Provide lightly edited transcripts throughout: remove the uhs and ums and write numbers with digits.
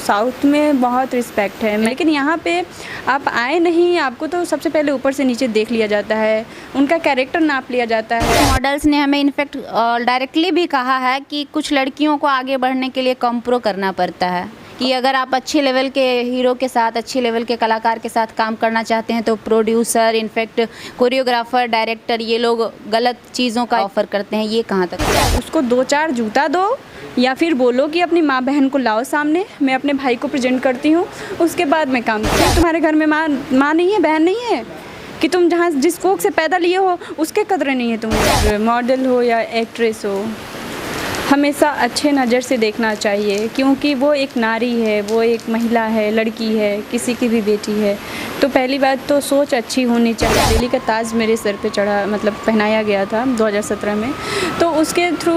South में बहुत respect है, लेकिन यहाँ पे आप आए नहीं, आपको तो सबसे पहले ऊपर से नीचे देख लिया जाता है, उनका कैरेक्टर नाप लिया जाता है। मॉडल्स ने हमें इनफैक्ट डायरेक्टली भी कहा है कि कुछ लड़कियों को आगे बढ़ने के लिए कंप्रो करना पड़ता है, कि अगर आप अच्छे लेवल के हीरो के साथ, अच्छे लेवल के कलाकार के साथ काम करना चाहते हैं तो प्रोड्यूसर, इनफैक्ट कोरियोग्राफर, डायरेक्टर, ये लोग गलत चीज़ों का ऑफ़र करते हैं। ये कहाँ तक है? उसको 2-4 जूता दो या फिर बोलो कि अपनी माँ बहन को लाओ सामने, मैं अपने भाई को प्रेजेंट करती हूँ, उसके बाद मैं काम करती हूँ। तुम्हारे घर में माँ नहीं है, बहन नहीं है, कि तुम जहाँ जिस कोख से पैदा लिए हो उसके कदर नहीं है। तुम मॉडल हो या एक्ट्रेस हो, हमेशा अच्छे नज़र से देखना चाहिए, क्योंकि वो एक नारी है, वो एक महिला है, लड़की है, किसी की भी बेटी है। तो पहली बात तो सोच अच्छी होनी चाहिए। दिल्ली का ताज मेरे सर पे चढ़ा, मतलब पहनाया गया था 2017 में, तो उसके थ्रू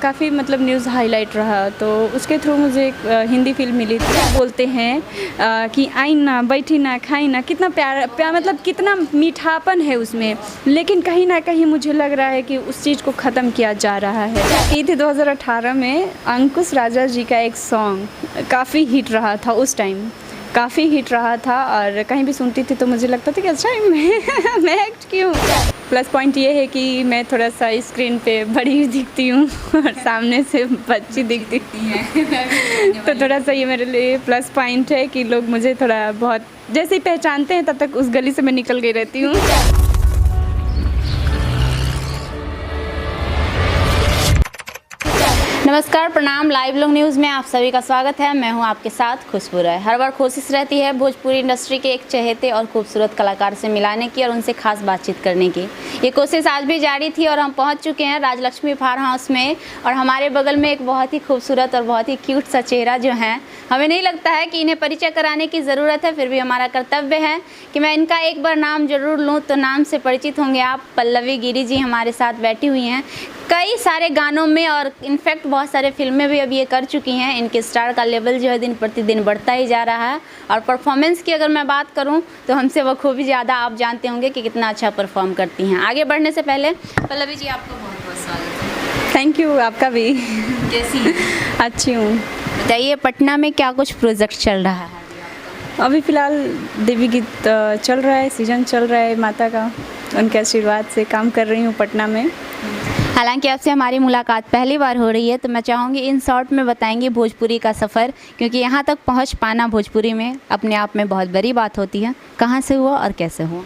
काफ़ी मतलब न्यूज़ हाईलाइट रहा। तो उसके थ्रू मुझे एक हिंदी फिल्म मिली थी। बोलते हैं कि आई ना, बैठी ना, खाई ना, कितना प्यार मतलब कितना मीठापन है उसमें, लेकिन कहीं ना कहीं मुझे लग रहा है कि उस चीज़ को ख़त्म किया जा रहा है। ये थी 2018 में अंकुश राजा जी का एक सॉन्ग काफ़ी हिट रहा था, उस टाइम काफ़ी हिट रहा था, और कहीं भी सुनती थी तो मुझे लगता था कि अच्छा मैं एक्ट क्यों। प्लस पॉइंट ये है कि मैं थोड़ा सा स्क्रीन पे बड़ी दिखती हूँ और सामने से बच्ची दिखती है तो थोड़ा सा ये मेरे लिए प्लस पॉइंट है कि लोग मुझे थोड़ा बहुत जैसे ही पहचानते हैं, तब तक उस गली से मैं निकल गई रहती हूँ। नमस्कार, प्रणाम। लाइव लोग न्यूज़ में आप सभी का स्वागत है। मैं हूं आपके साथ खुशबू राय। हर बार कोशिश रहती है भोजपुरी इंडस्ट्री के एक चहेते और खूबसूरत कलाकार से मिलाने की और उनसे खास बातचीत करने की। ये कोशिश आज भी जारी थी और हम पहुंच चुके हैं राजलक्ष्मी फार्म हाउस में, और हमारे बगल में एक बहुत ही खूबसूरत और बहुत ही क्यूट सा चेहरा जो है, हमें नहीं लगता है कि इन्हें परिचय कराने की ज़रूरत है, फिर भी हमारा कर्तव्य है कि मैं इनका एक बार नाम ज़रूर लूँ। तो नाम से परिचित होंगे आप, पल्लवी गिरी जी हमारे साथ बैठी हुई हैं। कई सारे गानों में और इनफैक्ट बहुत सारे फिल्में भी अब ये कर चुकी हैं। इनके स्टार का लेवल जो है दिन प्रतिदिन बढ़ता ही जा रहा है, और परफॉर्मेंस की अगर मैं बात करूं तो हमसे बखूबी ज़्यादा आप जानते होंगे कि कितना अच्छा परफॉर्म करती हैं। आगे बढ़ने से पहले पल्लवी जी, आपका बहुत बहुत स्वागत है। थैंक यू, आपका भी। कैसी हैं? अच्छी हूँ। बताइए, पटना में क्या कुछ प्रोजेक्ट चल रहा है? अभी फ़िलहाल देवी गीत चल रहा है, सीजन चल रहा है माता का, उनके आशीर्वाद से काम कर रही हूँ पटना में। हालांकि आपसे हमारी मुलाकात पहली बार हो रही है, तो मैं चाहूँगी इन शॉर्ट में बताएंगे भोजपुरी का सफ़र, क्योंकि यहाँ तक पहुँच पाना भोजपुरी में अपने आप में बहुत बड़ी बात होती है। कहाँ से हुआ और कैसे हुआ?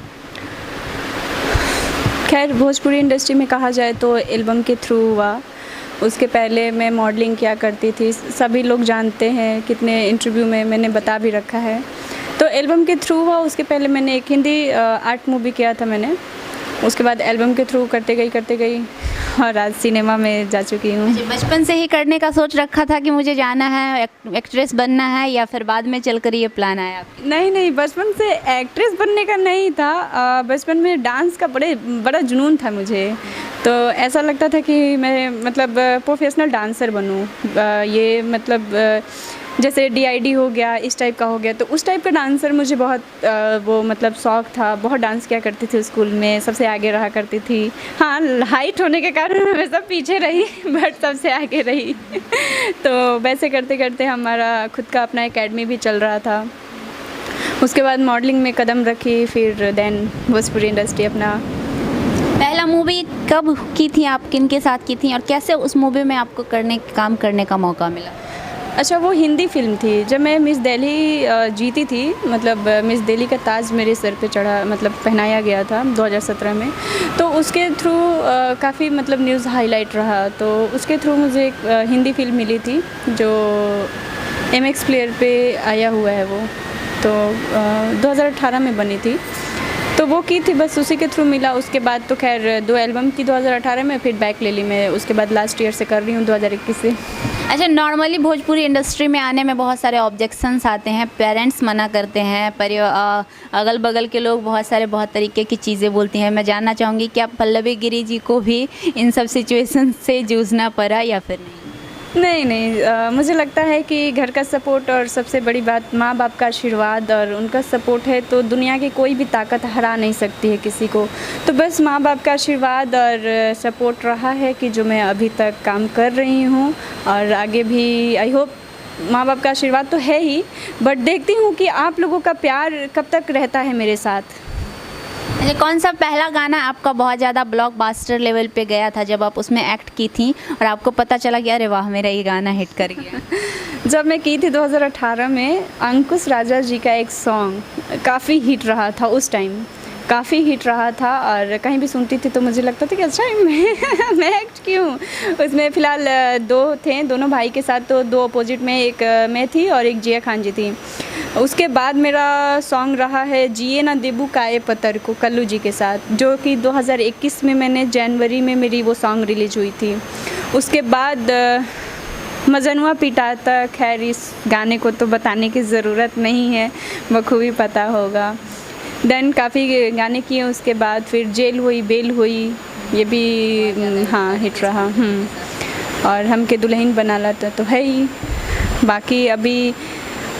खैर, भोजपुरी इंडस्ट्री में कहा जाए तो एल्बम के थ्रू हुआ। उसके पहले मैं मॉडलिंग किया करती थी, सभी लोग जानते हैं, कितने इंटरव्यू में मैंने बता भी रखा है। तो एल्बम के थ्रू हुआ। उसके पहले मैंने एक हिंदी आर्ट मूवी किया था मैंने, उसके बाद एल्बम के थ्रू करते गई और आज सिनेमा में जा चुकी हूँ। बचपन से ही करने का सोच रखा था कि मुझे जाना है, एक्ट्रेस बनना है, या फिर बाद में चलकर ये प्लान आया आपकी? नहीं, बचपन से एक्ट्रेस बनने का नहीं था। बचपन में डांस का बड़ा जुनून था मुझे, तो ऐसा लगता था कि मैं मतलब प्रोफेशनल डांसर बनूँ। ये मतलब जैसे DID हो गया, इस टाइप का हो गया, तो उस टाइप का डांसर मुझे बहुत वो मतलब शौक़ था। बहुत डांस किया करती थी स्कूल में, सबसे आगे रहा करती थी। हाँ, हाइट होने के कारण हमेशा पीछे रही बट सबसे आगे रही तो वैसे करते करते हमारा खुद का अपना एकेडमी भी चल रहा था। उसके बाद मॉडलिंग में कदम रखी, फिर देन भोजपुरी इंडस्ट्री अपना। पहला मूवी कब की थी आप, किन के साथ की थी, और कैसे उस मूवी में आपको काम करने का मौका मिला? अच्छा, वो हिंदी फिल्म थी। जब मैं मिस दिल्ली जीती थी, मतलब मिस दिल्ली का ताज मेरे सर पे चढ़ा, मतलब पहनाया गया था 2017 में, तो उसके थ्रू काफ़ी मतलब न्यूज़ हाईलाइट रहा। तो उसके थ्रू मुझे एक हिंदी फिल्म मिली थी जो MX प्लेयर पे आया हुआ है वो, तो 2018 में बनी थी, तो वो की थी, बस उसी के थ्रू मिला। उसके बाद तो खैर 2 एल्बम की 2018 में, फिर बैक ले ली मैं। उसके बाद लास्ट ईयर से कर रही हूँ 2021 से। अच्छा, नॉर्मली भोजपुरी इंडस्ट्री में आने में बहुत सारे ऑब्जेक्शंस आते हैं, पेरेंट्स मना करते हैं, अगल बगल के लोग बहुत तरीके की चीज़ें बोलती हैं। मैं जानना चाहूँगी कि आप पल्लवी गिरी जी को भी इन सब सिचुएशन से जूझना पड़ा या फिर नहीं, मुझे लगता है कि घर का सपोर्ट और सबसे बड़ी बात माँ बाप का आशीर्वाद और उनका सपोर्ट है, तो दुनिया की कोई भी ताकत हरा नहीं सकती है किसी को। तो बस माँ बाप का आशीर्वाद और सपोर्ट रहा है कि जो मैं अभी तक काम कर रही हूँ, और आगे भी आई होप माँ बाप का आशीर्वाद तो है ही, बट देखती हूँ कि आप लोगों का प्यार कब तक रहता है मेरे साथ। अच्छा, कौन सा पहला गाना आपका बहुत ज़्यादा ब्लॉकबस्टर लेवल पे गया था जब आप उसमें एक्ट की थी और आपको पता चला कि अरे वाह मेरा ये गाना हिट कर गया? जब मैं की थी 2018 में, अंकुश राजा जी का एक सॉन्ग काफ़ी हिट रहा था उस टाइम, काफ़ी हिट रहा था और कहीं भी सुनती थी तो मुझे लगता था कि अच्छा मैं एक्ट क्यों। उसमें फ़िलहाल दो थे, दोनों भाई के साथ, तो दो अपोजिट में, एक मैं थी और एक जिया खान जी थी। उसके बाद मेरा सॉन्ग रहा है जिए ना देबू काए पत्थर को, कल्लू जी के साथ, जो कि 2021 में मैंने जनवरी में मेरी वो सॉन्ग रिलीज हुई थी। उसके बाद मजनुआ पिटाता, खैर इस गाने को तो बताने की ज़रूरत नहीं है, बखूबी पता होगा। देन काफ़ी गाने किए उसके बाद, फिर जेल हुई बेल हुई, ये भी हाँ हिट रहा। और हम के दुल्हन बना लाता तो है ही। बाकी अभी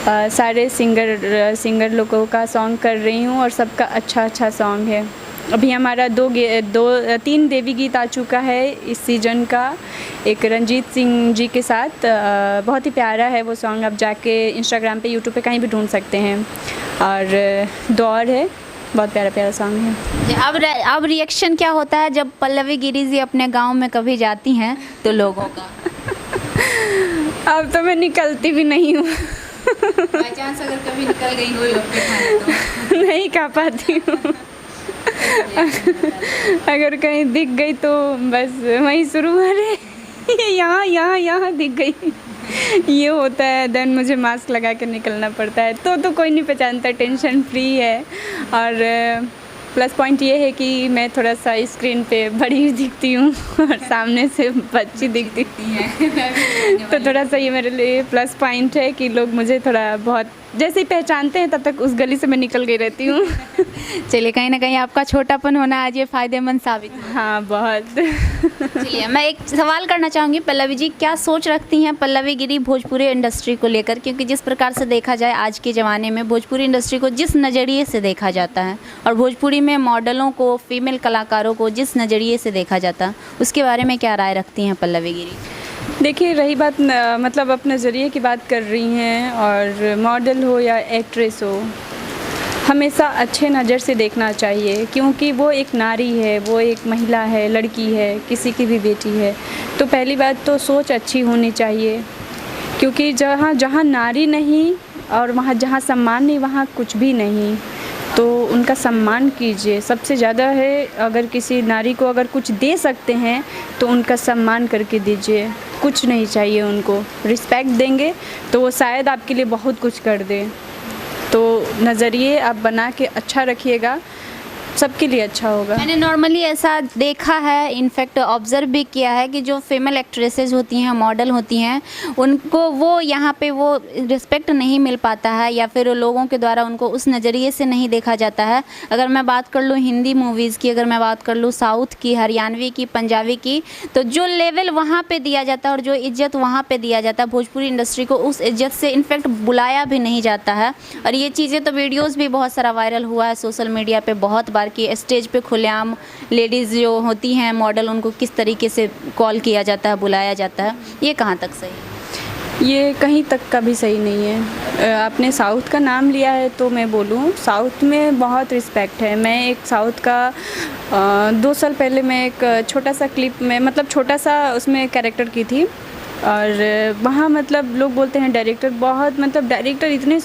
सारे सिंगर लोगों का सॉन्ग कर रही हूँ और सबका अच्छा सॉन्ग है। अभी हमारा 3 देवी गीत आ चुका है इस सीज़न का, एक रंजीत सिंह जी के साथ, बहुत ही प्यारा है वो सॉन्ग, आप जाके इंस्टाग्राम पे, यूट्यूब पे कहीं भी ढूंढ सकते हैं। और दौर है, बहुत प्यारा सॉन्ग है। अब रिएक्शन क्या होता है जब पल्लवी गिरी जी अपने गांव में कभी जाती हैं तो लोगों का? अब तो मैं निकलती भी नहीं हूँ। बाय चांस अगर कभी निकल गई हो लोग के खाने तो नहीं खा पाती हूँ। अगर कहीं दिख गई तो बस वहीं शुरू, अरे यहाँ दिख गई, ये होता है। देन मुझे मास्क लगा के निकलना पड़ता है, तो कोई नहीं पहचानता, टेंशन फ्री है। और प्लस पॉइंट ये है कि मैं थोड़ा सा स्क्रीन पे बड़ी दिखती हूँ और सामने से बच्ची दिखती है, तो थोड़ा सा ये मेरे लिए प्लस पॉइंट है कि लोग मुझे थोड़ा बहुत जैसे ही पहचानते हैं, तब तक उस गली से मैं निकल गई रहती हूँ। चलिए, कहीं ना कहीं आपका छोटापन होना आज ये फ़ायदेमंद साबित हुआ। हाँ, बहुत। चलिए, मैं एक सवाल करना चाहूँगी, पल्लवी जी क्या सोच रखती हैं पल्लवी गिरी भोजपुरी इंडस्ट्री को लेकर? क्योंकि जिस प्रकार से देखा जाए आज के ज़माने में भोजपुरी इंडस्ट्री को जिस नज़रिए से देखा जाता है और भोजपुरी में मॉडलों को, फीमेल कलाकारों को जिस नज़रिए से देखा जाता है, उसके बारे में क्या राय रखती हैं पल्लवी गिरी? देखिए, रही बात मतलब अपने ज़रिए की बात कर रही हैं, और मॉडल हो या एक्ट्रेस हो, हमेशा अच्छे नज़र से देखना चाहिए, क्योंकि वो एक नारी है, वो एक महिला है, लड़की है, किसी की भी बेटी है। तो पहली बात तो सोच अच्छी होनी चाहिए, क्योंकि जहाँ नारी नहीं और वहाँ जहाँ सम्मान नहीं, वहाँ कुछ भी नहीं। तो उनका सम्मान कीजिए, सबसे ज़्यादा है। अगर किसी नारी को अगर कुछ दे सकते हैं तो उनका सम्मान करके दीजिए, कुछ नहीं चाहिए उनको। रिस्पेक्ट देंगे तो वो शायद आपके लिए बहुत कुछ कर दे। तो नज़रिए आप बना के अच्छा रखिएगा, सबके लिए अच्छा होगा। मैंने नॉर्मली ऐसा देखा है, इनफैक्ट ऑब्ज़र्व भी किया है कि जो फीमेल एक्ट्रेसेस होती हैं, मॉडल होती हैं, उनको वो यहाँ पे वो रिस्पेक्ट नहीं मिल पाता है, या फिर लोगों के द्वारा उनको उस नज़रिए से नहीं देखा जाता है। अगर मैं बात कर लूँ हिंदी मूवीज़ की, अगर मैं बात कर लूँ साउथ की, हरियाणवी की, पंजाबी की, तो जो लेवल वहाँ पर दिया जाता है और जो इज़्ज़त वहाँ पर दिया जाता है, भोजपुरी इंडस्ट्री को उस इज़्ज़त से इनफैक्ट बुलाया भी नहीं जाता है। और ये चीज़ें तो वीडियोज़ भी बहुत सारा वायरल हुआ है सोशल मीडिया पर बहुत बार कि स्टेज पे खुलेआम लेडीज़ जो होती हैं मॉडल, उनको किस तरीके से कॉल किया जाता है, बुलाया जाता है। ये कहाँ तक सही है? ये कहीं तक का भी सही नहीं है। आपने साउथ का नाम लिया है तो मैं बोलूँ, साउथ में बहुत रिस्पेक्ट है। मैं एक साउथ का 2 साल पहले मैं एक छोटा सा क्लिप में, मतलब छोटा सा उसमें कैरेक्टर की थी, और वहाँ मतलब लोग बोलते हैं डायरेक्टर बहुत, मतलब डायरेक्टर इतने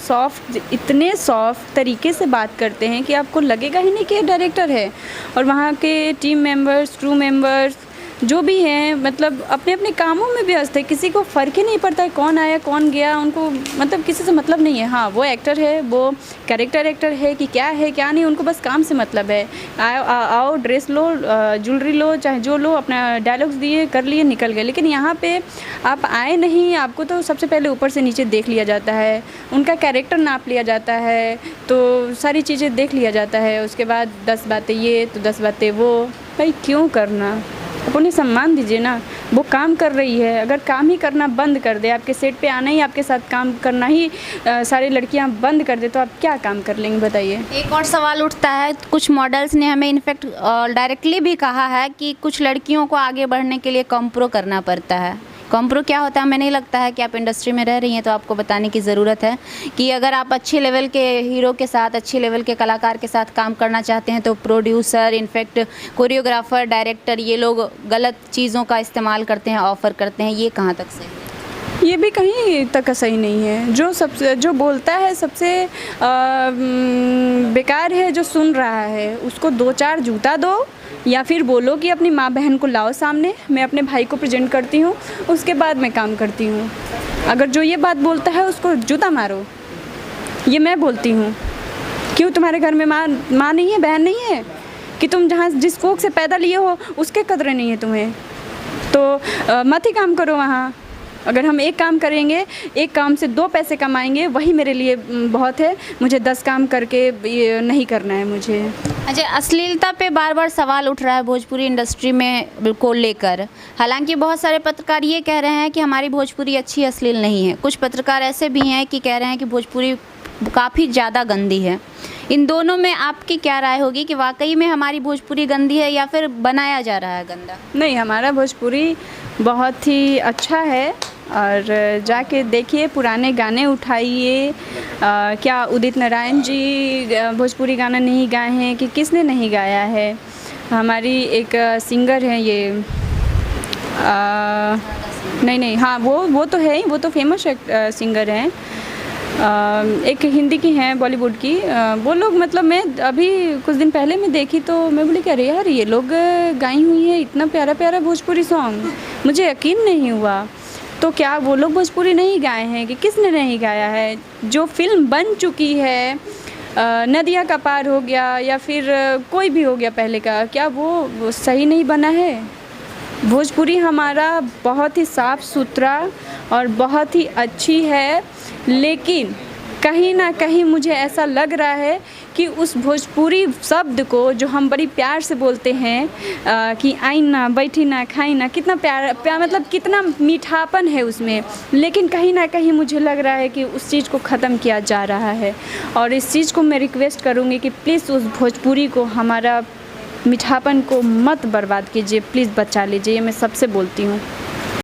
सॉफ्ट तरीके से बात करते हैं कि आपको लगेगा ही नहीं कि ये डायरेक्टर है। और वहाँ के टीम मेंबर्स, क्रू मेंबर्स जो भी हैं, मतलब अपने अपने कामों में व्यस्त है, किसी को फ़र्क ही नहीं पड़ता है कौन आया कौन गया, उनको मतलब किसी से मतलब नहीं है। हाँ, वो एक्टर है, वो कैरेक्टर एक्टर है कि क्या है क्या नहीं, उनको बस काम से मतलब है। आओ ड्रेस लो, ज्वेलरी लो, चाहे जो लो, अपना डायलॉग्स दिए, कर लिए, निकल गए। लेकिन यहाँ पे आप आए नहीं, आपको तो सबसे पहले ऊपर से नीचे देख लिया जाता है, उनका कैरेक्टर नाप लिया जाता है, तो सारी चीज़ें देख लिया जाता है। उसके बाद 10 बातें ये तो 10 बातें वो। भाई क्यों करना, आप उन्हें सम्मान दीजिए ना, वो काम कर रही है। अगर काम ही करना बंद कर दे, आपके सेट पे आना ही, आपके साथ काम करना ही सारी लड़कियां बंद कर दे, तो आप क्या काम कर लेंगे बताइए। एक और सवाल उठता है, कुछ मॉडल्स ने हमें इनफैक्ट डायरेक्टली भी कहा है कि कुछ लड़कियों को आगे बढ़ने के लिए कॉम्प्रो करना पड़ता है। कॉम्प्रो क्या होता है? हमें नहीं लगता है कि आप इंडस्ट्री में रह रही हैं तो आपको बताने की ज़रूरत है कि अगर आप अच्छे लेवल के हीरो के साथ, अच्छे लेवल के कलाकार के साथ काम करना चाहते हैं तो प्रोड्यूसर, इनफैक्ट कोरियोग्राफर, डायरेक्टर, ये लोग गलत चीज़ों का इस्तेमाल करते हैं, ऑफ़र करते हैं। ये कहाँ तक सही है? ये भी कहीं तक सही नहीं है। जो बोलता है सबसे बेकार है जो सुन रहा है। उसको 2-4 जूता दो या फिर बोलो कि अपनी माँ बहन को लाओ सामने, मैं अपने भाई को प्रेजेंट करती हूँ, उसके बाद मैं काम करती हूँ। अगर जो ये बात बोलता है उसको जूता मारो। ये मैं बोलती हूँ। क्यों तुम्हारे घर में माँ नहीं है, बहन नहीं है? कि तुम जहाँ जिस कोख से पैदा लिए हो उसके कदर नहीं है तुम्हें, तो मत ही काम करो वहाँ। अगर हम एक काम करेंगे, एक काम से 2 पैसे कमाएंगे, वही मेरे लिए बहुत है। मुझे 10 काम करके ये नहीं करना है मुझे। अच्छा, अश्लीलता पे बार बार सवाल उठ रहा है भोजपुरी इंडस्ट्री में को लेकर। हालांकि बहुत सारे पत्रकार ये कह रहे हैं कि हमारी भोजपुरी अच्छी अश्लील नहीं है। कुछ पत्रकार ऐसे भी हैं कि कह रहे हैं कि भोजपुरी काफ़ी ज़्यादा गंदी है। इन दोनों में आपकी क्या राय होगी कि वाकई में हमारी भोजपुरी गंदी है या फिर बनाया जा रहा है गंदा? नहीं, हमारा भोजपुरी बहुत ही अच्छा है। और जाके देखिए, पुराने गाने उठाइए। क्या उदित नारायण जी भोजपुरी गाना नहीं गाए हैं? कि किसने नहीं गाया है? हमारी एक सिंगर हैं ये नहीं, हाँ वो तो है ही, वो तो फेमस सिंगर हैं। एक हिंदी की हैं, बॉलीवुड की। वो लोग, मतलब मैं अभी कुछ दिन पहले मैं देखी तो मैं बोली कि अरे यार, ये लोग गाई हुई है इतना प्यारा प्यारा भोजपुरी सॉन्ग, मुझे यकीन नहीं हुआ। तो क्या वो लोग भोजपुरी नहीं गाए हैं? कि किसने नहीं गाया है? जो फिल्म बन चुकी है, नदिया का पार हो गया या फिर कोई भी हो गया पहले का, क्या वो सही नहीं बना है? भोजपुरी हमारा बहुत ही साफ़ सुथरा और बहुत ही अच्छी है, लेकिन कहीं ना कहीं मुझे ऐसा लग रहा है कि उस भोजपुरी शब्द को जो हम बड़ी प्यार से बोलते हैं कि आई ना, बैठी ना, खाई ना, कितना प्यार मतलब कितना मीठापन है उसमें, लेकिन कहीं ना कहीं मुझे लग रहा है कि उस चीज़ को ख़त्म किया जा रहा है। और इस चीज़ को मैं रिक्वेस्ट करूँगी कि प्लीज़ उस भोजपुरी को, हमारा मीठापन को मत बर्बाद कीजिए, प्लीज़ बचा लीजिए। ये मैं सबसे बोलती हूँ।